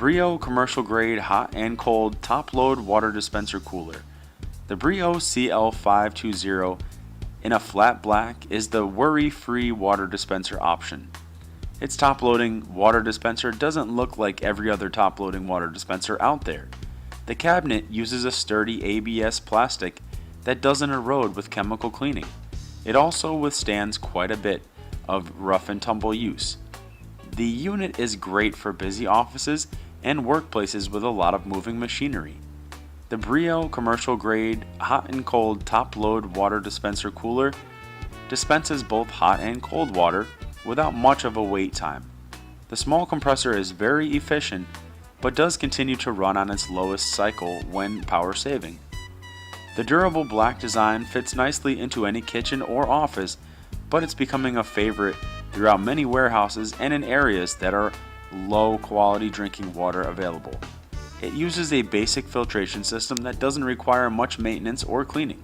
Brio commercial grade hot and cold top load water dispenser cooler. The Brio CL520 in a flat black is the worry-free water dispenser option. Its top-loading water dispenser doesn't look like every other top-loading water dispenser out there. The cabinet uses a sturdy ABS plastic that doesn't erode with chemical cleaning. It also withstands quite a bit of rough and tumble use. The unit is great for busy offices and workplaces with a lot of moving machinery. The Brio commercial grade hot and cold top load water dispenser cooler dispenses both hot and cold water without much of a wait time. The small compressor is very efficient but does continue to run on its lowest cycle when power saving. The durable black design fits nicely into any kitchen or office, but it's becoming a favorite throughout many warehouses and in areas that are low quality drinking water available. It uses a basic filtration system that doesn't require much maintenance or cleaning.